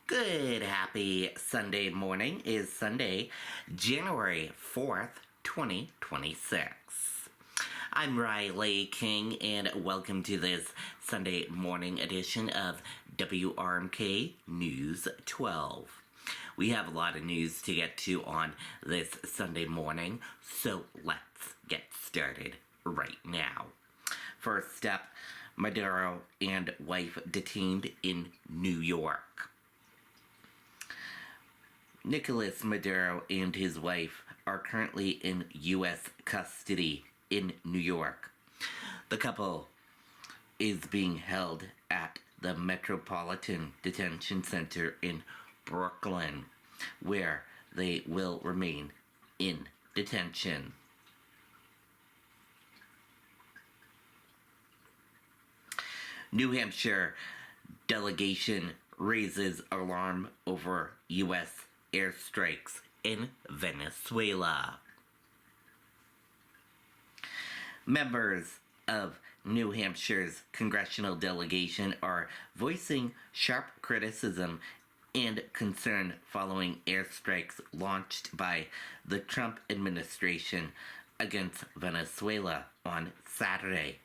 Good happy Sunday morning is Sunday, January 4th, 2026. I'm Riley King and welcome to this Sunday morning edition of WRMK News 12. We have a lot of news to get to on this Sunday morning, so let's get started right now. First up, Maduro and wife detained in New York. Nicolas Maduro and his wife are currently in U.S. custody in New York. The couple is being held at the Metropolitan Detention Center in Brooklyn, where they will remain in detention. New Hampshire delegation raises alarm over U.S. airstrikes in Venezuela. Members of New Hampshire's congressional delegation are voicing sharp criticism and concern following airstrikes launched by the Trump administration against Venezuela on Saturday,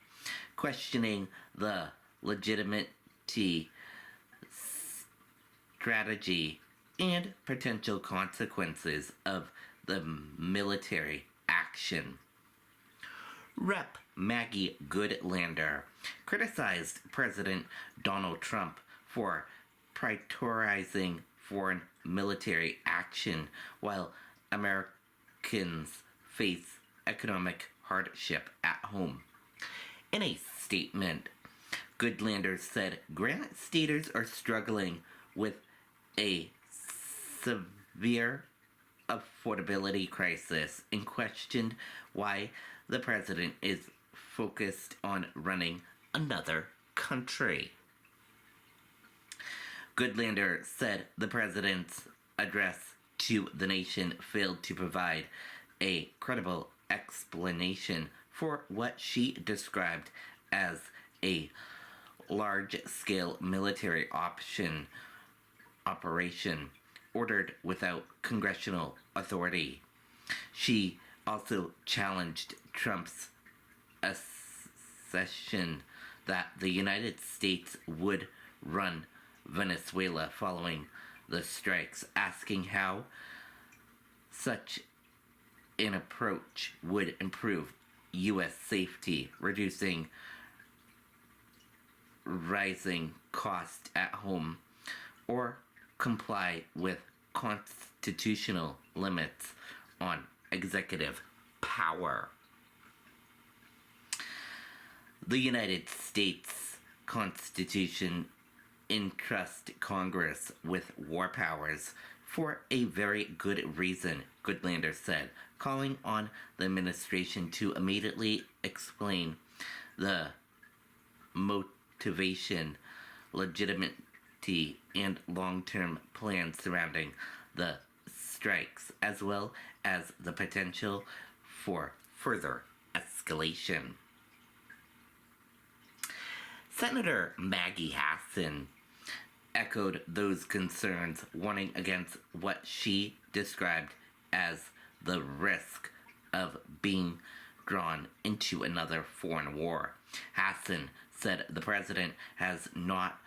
questioning the legitimacy, strategy, and potential consequences of the military action. Rep. Maggie Goodlander criticized President Donald Trump for prioritizing foreign military action while Americans face economic hardship at home. In a statement, Goodlander said Granite Staters are struggling with a severe affordability crisis and questioned why the president is focused on running another country. Goodlander said the president's address to the nation failed to provide a credible explanation for what she described as a large-scale military operation ordered without congressional authority. She also challenged Trump's assertion that the United States would run Venezuela following the strikes, asking how such an approach would improve U.S. safety, reducing rising costs at home, or comply with constitutional limits on executive power. The United States Constitution entrusts Congress with war powers for a very good reason, Goodlander said, calling on the administration to immediately explain the motivation, legitimacy, and long-term plans surrounding the strikes, as well as the potential for further escalation. Senator Maggie Hassan echoed those concerns, warning against what she described as the risk of being drawn into another foreign war. Hassan said the president has not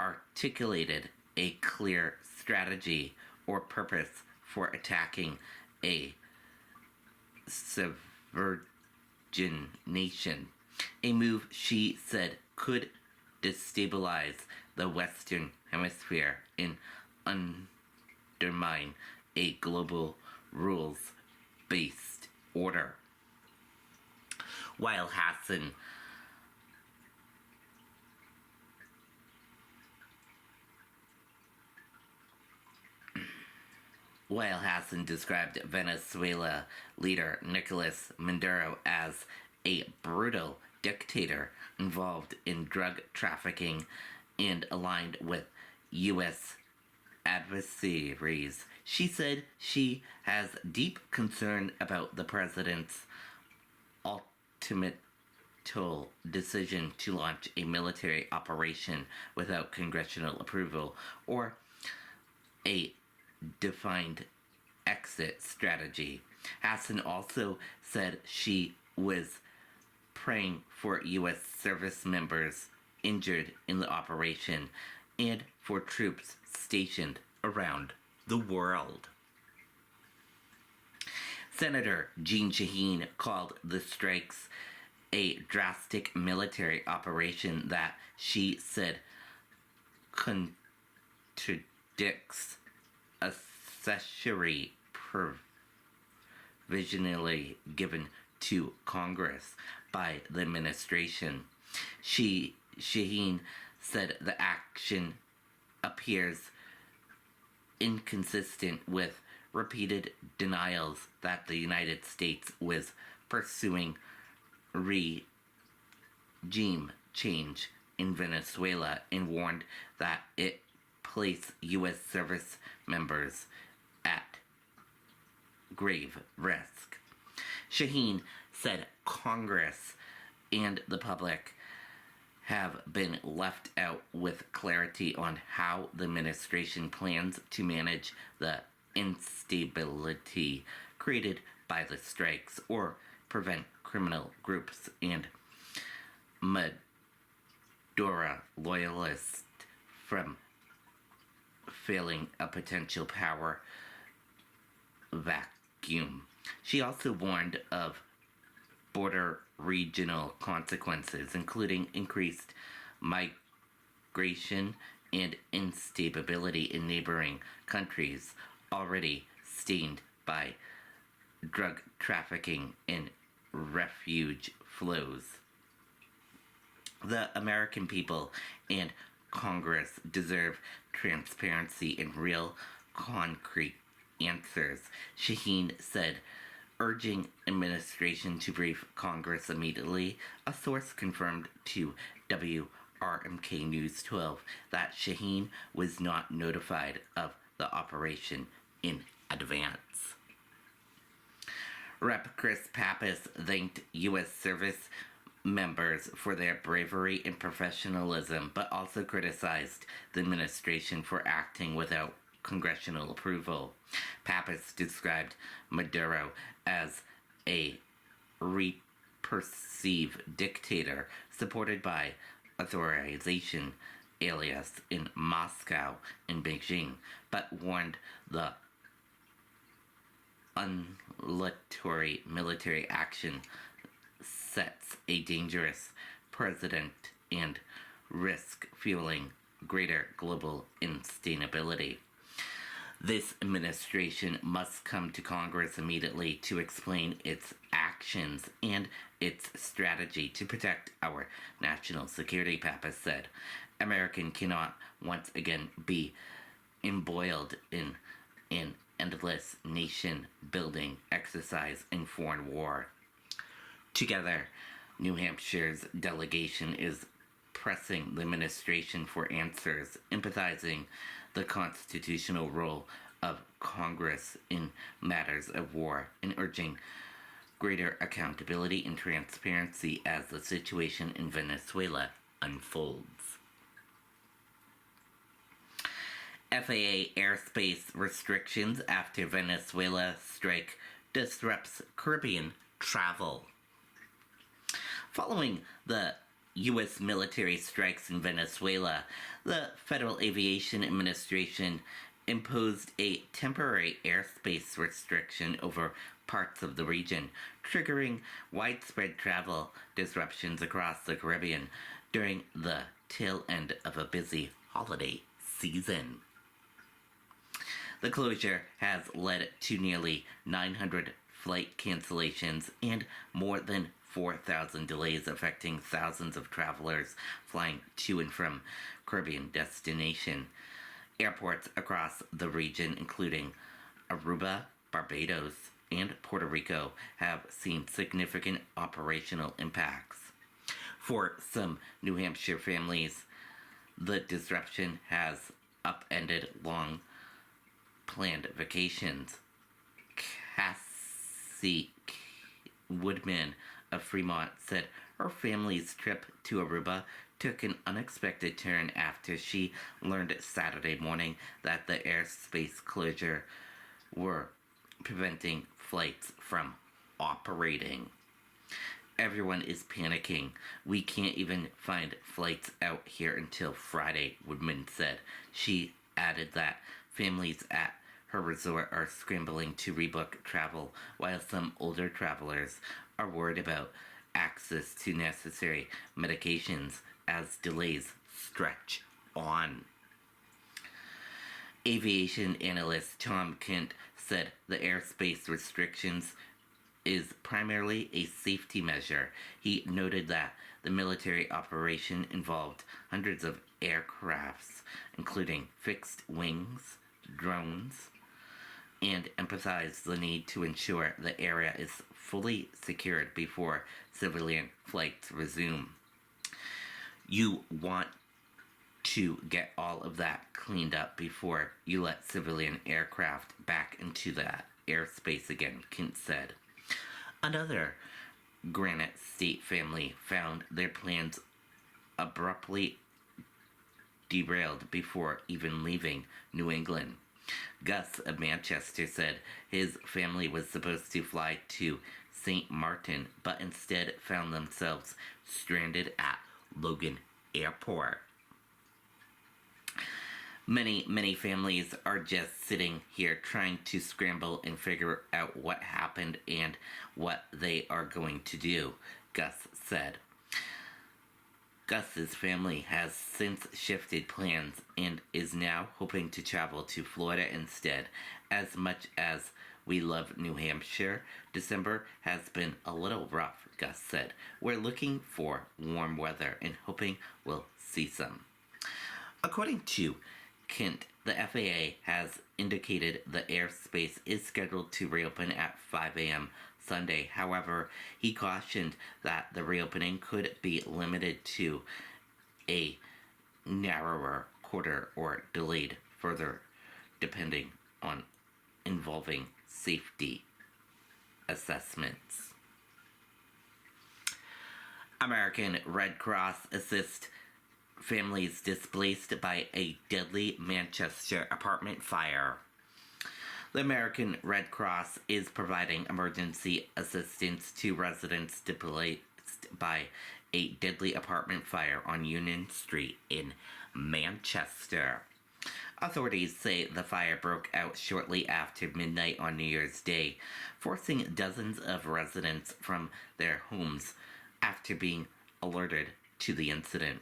articulated a clear strategy or purpose for attacking a sovereign nation, a move she said could destabilize the Western Hemisphere and undermine a global rules-based order. While Hassan described Venezuela leader Nicolas Maduro as a brutal dictator involved in drug trafficking and aligned with U.S. adversaries, she said she has deep concern about the president's ultimate decision to launch a military operation without congressional approval or a defined exit strategy. Hassan also said she was praying for U.S. service members injured in the operation and for troops stationed around the world. Senator Jeanne Shaheen called the strikes a drastic military operation that she said contradicts accessory provisionally given to Congress by the administration. Shaheen said the action appears inconsistent with repeated denials that the United States was pursuing regime change in Venezuela and warned that it placed U.S. service members at grave risk. Shaheen said Congress and the public have been left out with clarity on how the administration plans to manage the instability created by the strikes or prevent criminal groups and Maduro loyalists from filling a potential power vacuum. She also warned of border regional consequences, including increased migration and instability in neighboring countries already stained by drug trafficking and refuge flows. The American people and Congress deserve transparency and real, concrete answers, Shaheen said, urging administration to brief Congress immediately. A source confirmed to WRMK News 12 that Shaheen was not notified of the operation in advance. Rep. Chris Pappas thanked U.S. service members for their bravery and professionalism, but also criticized the administration for acting without congressional approval. Pappas described Maduro as a repressive dictator supported by authorization alias in Moscow and Beijing, but warned the unilateral military action sets a dangerous precedent and risk fueling greater global instability. This administration must come to Congress immediately to explain its actions and its strategy to protect our national security, Pappas said. America cannot once again be embroiled in an endless nation-building exercise in foreign war. Together, New Hampshire's delegation is pressing the administration for answers, empathizing the constitutional role of Congress in matters of war, and urging greater accountability and transparency as the situation in Venezuela unfolds. FAA airspace restrictions after Venezuela strike disrupts Caribbean travel. Following the U.S. military strikes in Venezuela, the Federal Aviation Administration imposed a temporary airspace restriction over parts of the region, triggering widespread travel disruptions across the Caribbean during the tail end of a busy holiday season. The closure has led to nearly 900 flight cancellations and more than 4,000 delays, affecting thousands of travelers flying to and from Caribbean destination. Airports across the region, including Aruba, Barbados, and Puerto Rico, have seen significant operational impacts. For some New Hampshire families, the disruption has upended long-planned vacations. Cassie Woodman of Fremont said Her family's trip to Aruba took an unexpected turn after she learned Saturday morning that the airspace closure were preventing flights from operating. Everyone is panicking. We can't even find flights out here until Friday, Woodman said. She added that families at her resort are scrambling to rebook travel, while some older travelers are worried about access to necessary medications as delays stretch on. Aviation analyst Tom Kent said the airspace restrictions is primarily a safety measure. He noted that the military operation involved hundreds of aircrafts, including fixed wings, drones, and emphasized the need to ensure the area is fully secured before civilian flights resume. You want to get all of that cleaned up before you let civilian aircraft back into that airspace again, Kent said. Another Granite State family found their plans abruptly derailed before even leaving New England. Gus of Manchester said his family was supposed to fly to St. Martin, but instead found themselves stranded at Logan Airport. Many families are just sitting here trying to scramble and figure out what happened and what they are going to do, Gus said. Gus's family has since shifted plans and is now hoping to travel to Florida instead. As much as we love New Hampshire, December has been a little rough, Gus said. We're looking for warm weather and hoping we'll see some. According to Kent, the FAA has indicated the airspace is scheduled to reopen at 5 a.m. Sunday. However, he cautioned that the reopening could be limited to a narrower quarter or delayed further, depending on involving safety assessments. American Red Cross assists families displaced by a deadly Manchester apartment fire. The American Red Cross is providing emergency assistance to residents displaced by a deadly apartment fire on Union Street in Manchester. Authorities say the fire broke out shortly after midnight on New Year's Day, forcing dozens of residents from their homes after being alerted to the incident.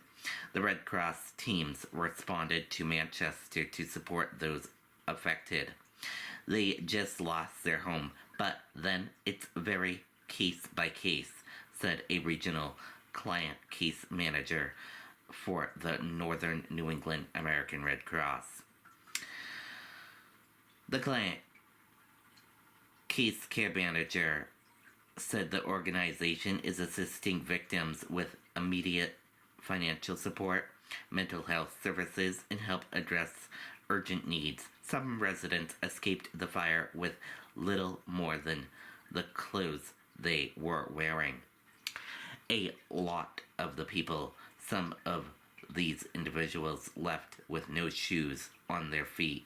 The Red Cross teams responded to Manchester to support those affected. They just lost their home, but then it's very case by case, said a regional client case manager for the Northern New England American Red Cross. The client case care manager said the organization is assisting victims with immediate financial support, mental health services, and help address urgent needs. Some residents escaped the fire with little more than the clothes they were wearing. A lot of the people, some of these individuals left with no shoes on their feet,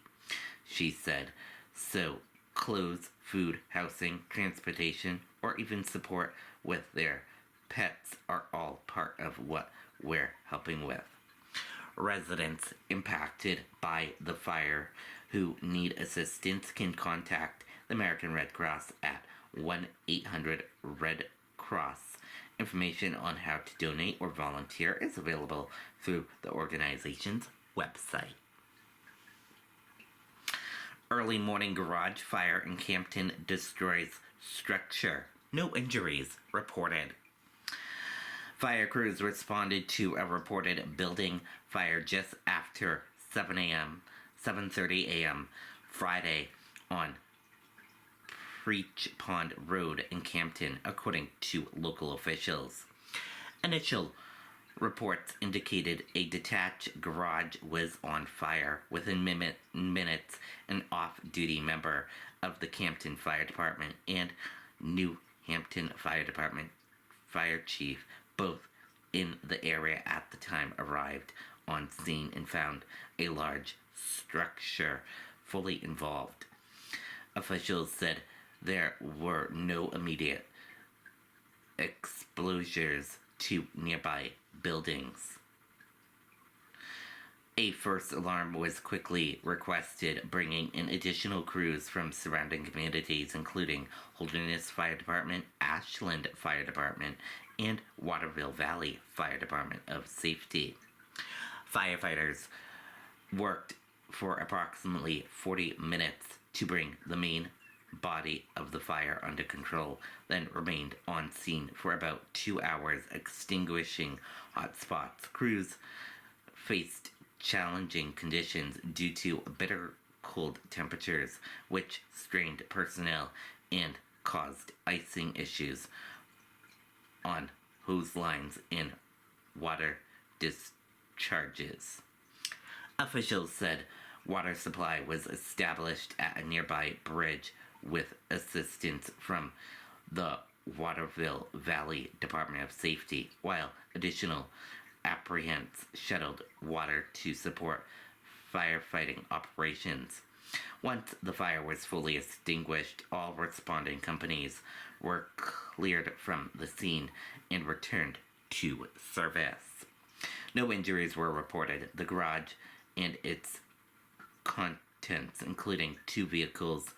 she said. So, clothes, food, housing, transportation, or even support with their pets are all part of what we're helping with. Residents impacted by the fire who need assistance can contact the American Red Cross at 1-800-RED-CROSS. Information on how to donate or volunteer is available through the organization's website. Early morning garage fire in Campton destroys structure. No injuries reported. Fire crews responded to a reported building fire just after 7:30 a.m. Friday on Preach Pond Road in Campton, according to local officials. Initial reports indicated a detached garage was on fire. Within minutes, an off-duty member of the Campton Fire Department and New Hampton Fire Department Fire Chief both in the area at the time arrived on scene and found a large structure fully involved. Officials said there were no immediate exposures to nearby buildings. A first alarm was quickly requested, bringing in additional crews from surrounding communities, including Holderness Fire Department, Ashland Fire Department, and Waterville Valley Fire Department of Safety. Firefighters worked for approximately 40 minutes to bring the main body of the fire under control, then remained on scene for about 2 hours extinguishing hot spots. Crews faced challenging conditions due to bitter cold temperatures, which strained personnel and caused icing issues on hose lines and water discharges. Officials said water supply was established at a nearby bridge with assistance from the Waterville Valley Department of Safety, while additional apparatus shuttled water to support firefighting operations. Once the fire was fully extinguished, all responding companies were cleared from the scene and returned to service. No injuries were reported. The garage and its contents, including 2 vehicles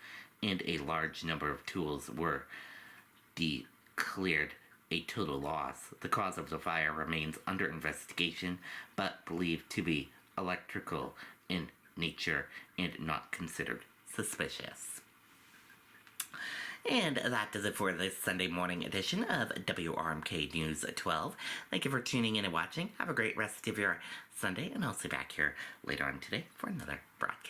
and a large number of tools, were declared a total loss. The cause of the fire remains under investigation, but believed to be electrical in nature and not considered suspicious. And that does it for this Sunday morning edition of WRMK News 12. Thank you for tuning in and watching. Have a great rest of your Sunday, and I'll see you back here later on today for another broadcast.